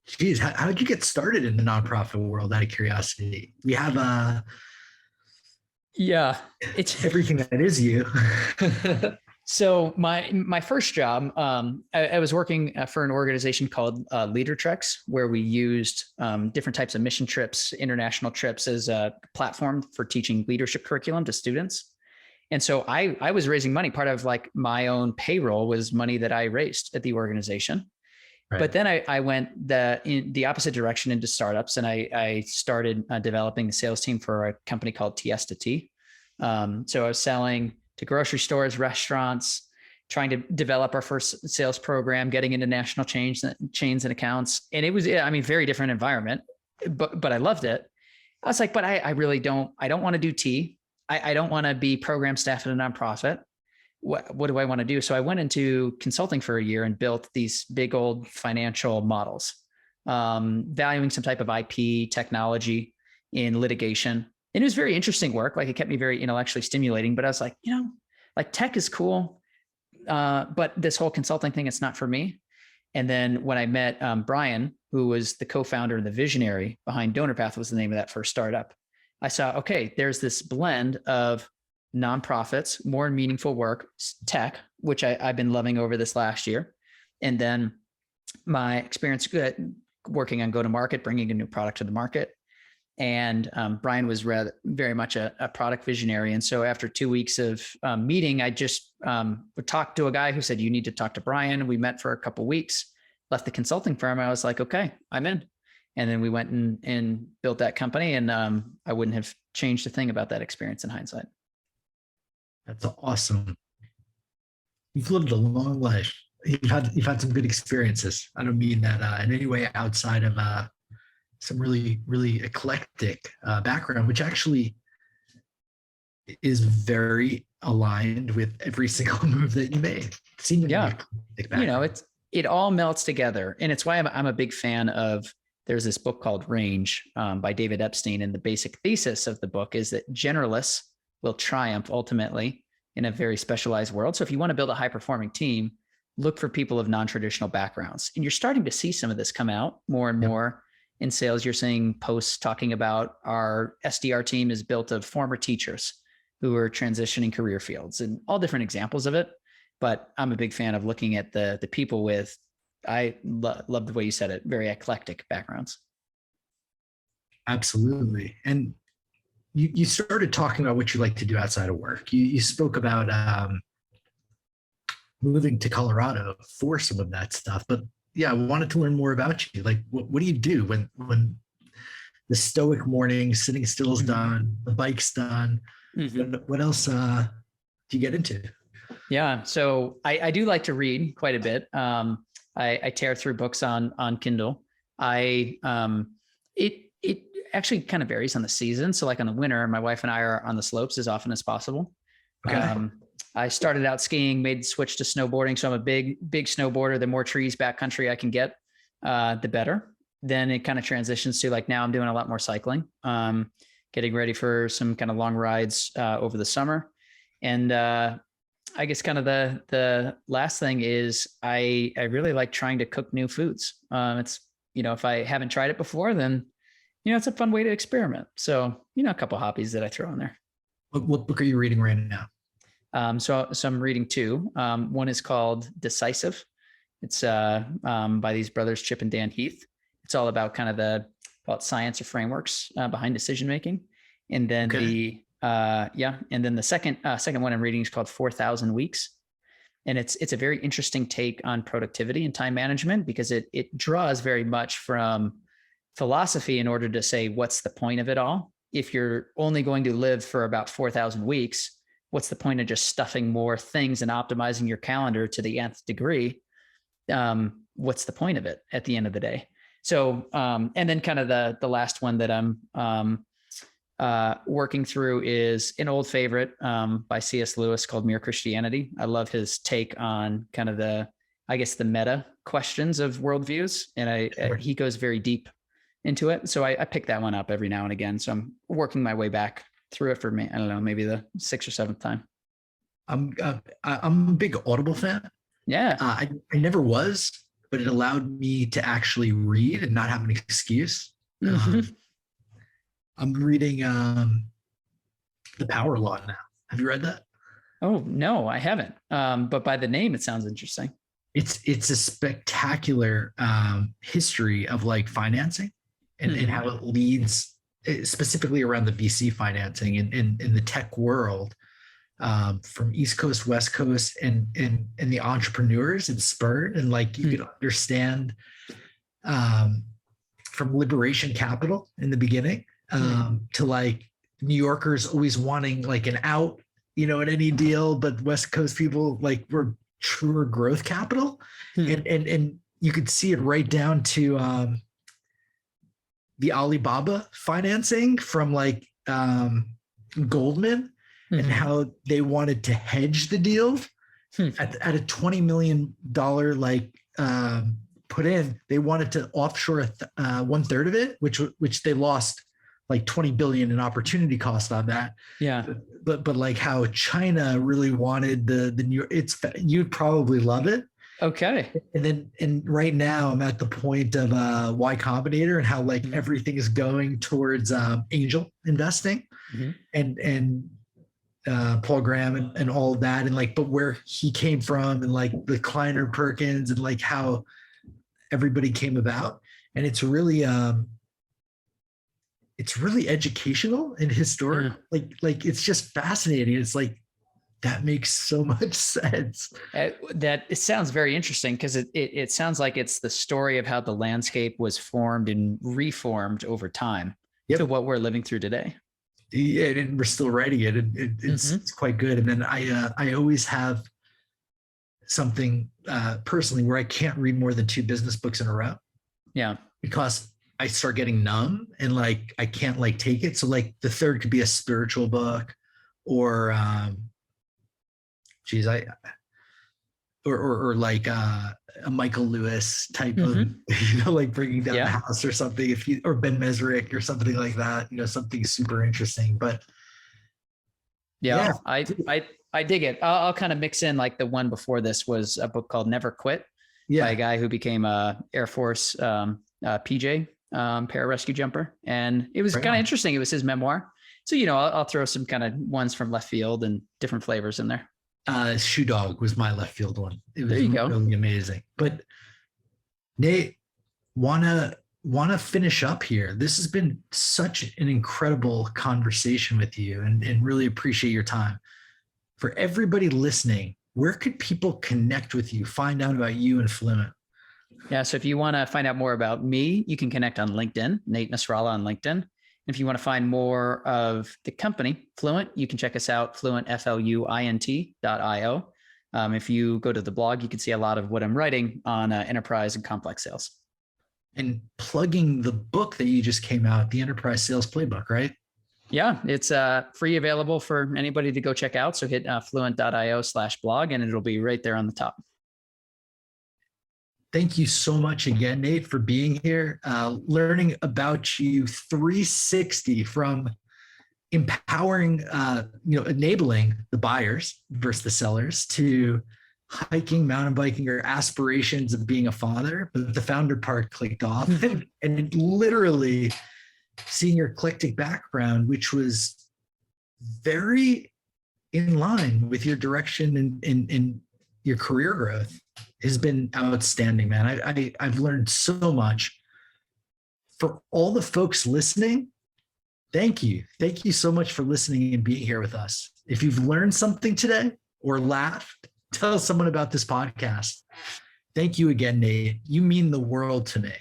Speaker 1: Geez, how did you get started in the nonprofit world, out of curiosity? We have
Speaker 2: Yeah, it's
Speaker 1: everything that is you.
Speaker 2: So my first job, I was working for an organization called Leader Treks, where we used different types of mission trips, international trips, as a platform for teaching leadership curriculum to students. And so I was raising money. Part of like my own payroll was money that I raised at the organization. Right. But then I went in the opposite direction into startups, and I started developing the sales team for a company called TS to T. So I was selling to grocery stores, restaurants, trying to develop our first sales program, getting into national chains and accounts. And it was, very different environment, but I loved it. I was like, but I really don't want to do T. I don't want to be program staff at a nonprofit. What do I want to do? So I went into consulting for a year and built these big old financial models, valuing some type of IP technology in litigation. And it was very interesting work. Like, it kept me very intellectually stimulating, but I was like, like tech is cool. But this whole consulting thing, it's not for me. And then when I met Brian, who was the co-founder and the visionary behind DonorPath, was the name of that first startup, I saw, okay, there's this blend of nonprofits, more meaningful work, tech, which I've been loving over this last year. And then my experience working on go-to-market, bringing a new product to the market. And Brian was very much a product visionary. And so after 2 weeks of meeting, I just would talk to a guy who said, you need to talk to Brian. We met for a couple of weeks, left the consulting firm. I was like, okay, I'm in. And then we went and built that company. And I wouldn't have changed a thing about that experience in hindsight.
Speaker 1: That's awesome. You've lived a long life. You've had some good experiences. I don't mean that in any way outside of some really, really eclectic background, which actually is very aligned with every single move that you made.
Speaker 2: Yeah, it all melts together, and it's why I'm a big fan of. There's this book called Range by David Epstein, and the basic thesis of the book is that generalists will triumph ultimately in a very specialized world. So if you want to build a high-performing team, look for people of non-traditional backgrounds, and you're starting to see some of this come out more and more. In sales, you're seeing posts talking about our SDR team is built of former teachers who are transitioning career fields, and all different examples of it. But I'm a big fan of looking at the people with, I love the way you said it, very eclectic backgrounds.
Speaker 1: Absolutely. And you started talking about what you like to do outside of work. You spoke about moving to Colorado for some of that stuff, but yeah, I wanted to learn more about you. Like, what do you do when the stoic morning, sitting still is done, the bike's done? Mm-hmm. What else do you get into?
Speaker 2: Yeah, so I do like to read quite a bit. I tear through books on Kindle. It actually kind of varies on the season. So like in the winter, my wife and I are on the slopes as often as possible. Okay. I started out skiing, made the switch to snowboarding. So I'm a big snowboarder. The more trees backcountry I can get, the better. Then it kind of transitions to like, now I'm doing a lot more cycling, getting ready for some kind of long rides over the summer. And I guess kind of the last thing is I really like trying to cook new foods. It's, if I haven't tried it before, then, it's a fun way to experiment. So, a couple of hobbies that I throw in there.
Speaker 1: What book are you reading right now?
Speaker 2: So I'm reading two. One is called Decisive. It's by these brothers, Chip and Dan Heath. It's all about kind of about science or frameworks behind decision making. And then and then the second one I'm reading is called 4,000 Weeks. And it's a very interesting take on productivity and time management, because it draws very much from philosophy in order to say, what's the point of it all? If you're only going to live for about 4,000 weeks, what's the point of just stuffing more things and optimizing your calendar to the nth degree? What's the point of it at the end of the day? So, and then kind of the last one that I'm working through is an old favorite by C.S. Lewis called Mere Christianity. I love his take on kind of the meta questions of worldviews, and he goes very deep into it. So I pick that one up every now and again. So I'm working my way back through it for me. I don't know, maybe the 6th or 7th time.
Speaker 1: I'm a big Audible fan.
Speaker 2: Yeah.
Speaker 1: I never was, but it allowed me to actually read and not have an excuse. I'm reading The Power Law now. Have you read that?
Speaker 2: Oh, no, I haven't. But by the name, it sounds interesting.
Speaker 1: It's a spectacular history of like financing and how it leads specifically around the VC financing in the tech world, from East Coast, West Coast, and the entrepreneurs it spurred. And like you could understand from liberation capital in the beginning to like New Yorkers always wanting like an out, at any deal, but West Coast people like were truer growth capital. And you could see it right down to the Alibaba financing from like Goldman and how they wanted to hedge the deal at a $20 million like put in. They wanted to offshore 1/3 of it, which they lost like 20 billion in opportunity cost on that.
Speaker 2: Yeah.
Speaker 1: But like how China really wanted the New York, you'd probably love it.
Speaker 2: Okay.
Speaker 1: And right now I'm at the point of Y Combinator and how like everything is going towards angel investing and Paul Graham and all of that. And like, but where he came from and like the Kleiner Perkins and like how everybody came about. And it's really educational and historic. Like it's just fascinating. It's like, that makes so much sense.
Speaker 2: That it sounds very interesting because it sounds like it's the story of how the landscape was formed and reformed over time to what we're living through today.
Speaker 1: Yeah, and we're still writing it. It's quite good. And then I always have something personally where I can't read more than 2 business books in a row. Yeah, because I start getting numb and like I can't like take it. So like the third could be a spiritual book, or or like a Michael Lewis type of, like Bringing Down the House or something, or Ben Mesrick or something like that, something super interesting. But
Speaker 2: I dig it. I'll kind of mix in, like the one before this was a book called Never Quit by a guy who became a Air Force PJ, pararescue jumper. And it was kind of interesting. It was his memoir. So, I'll throw some kind of ones from left field and different flavors in there.
Speaker 1: Shoe Dog was my left field one. It was really amazing. But Nate, wanna finish up here. This has been such an incredible conversation with you, and really appreciate your time. For everybody listening, where could people connect with you, find out about you and Fluint?
Speaker 2: Yeah, so if you want to find out more about me, you can connect on LinkedIn, Nate Nasralla on LinkedIn. If you want to find more of the company, Fluint, you can check us out, Fluint, Fluint.io. If you go to the blog, you can see a lot of what I'm writing on enterprise and complex sales.
Speaker 1: And plugging the book that you just came out, the Enterprise Sales Playbook, right?
Speaker 2: Yeah, it's free, available for anybody to go check out. So hit fluint.io/blog and it'll be right there on the top.
Speaker 1: Thank you so much again, Nate, for being here, learning about you 360 from empowering, enabling the buyers versus the sellers, to hiking, mountain biking, or aspirations of being a father. But the founder part clicked off, and literally seeing your eclectic background, which was very in line with your direction and your career growth, has been outstanding, man. I've learned so much. For all the folks listening, thank you. Thank you so much for listening and being here with us. If you've learned something today or laughed, tell someone about this podcast. Thank you again, Nate. You mean the world to me.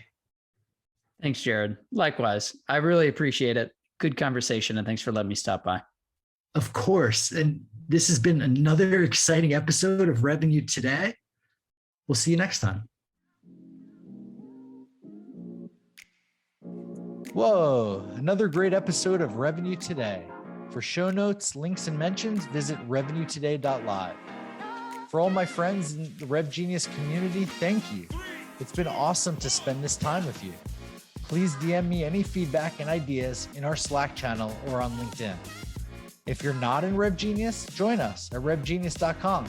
Speaker 2: Thanks, Jared. Likewise. I really appreciate it. Good conversation, and thanks for letting me stop by.
Speaker 1: Of course. And this has been another exciting episode of Revenue Today. We'll see you next time. Whoa, another great episode of Revenue Today. For show notes, links, and mentions, visit revenuetoday.live. For all my friends in the Rev Genius community, thank you.
Speaker 3: It's been awesome to spend this time with you. Please DM me any feedback and ideas in our Slack channel or on LinkedIn. If you're not in RevGenius, join us at revgenius.com.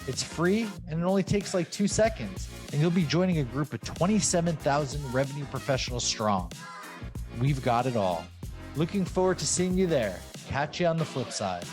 Speaker 3: It's free and it only takes like 2 seconds, and you'll be joining a group of 27,000 revenue professionals strong. We've got it all. Looking forward to seeing you there. Catch you on the flip side.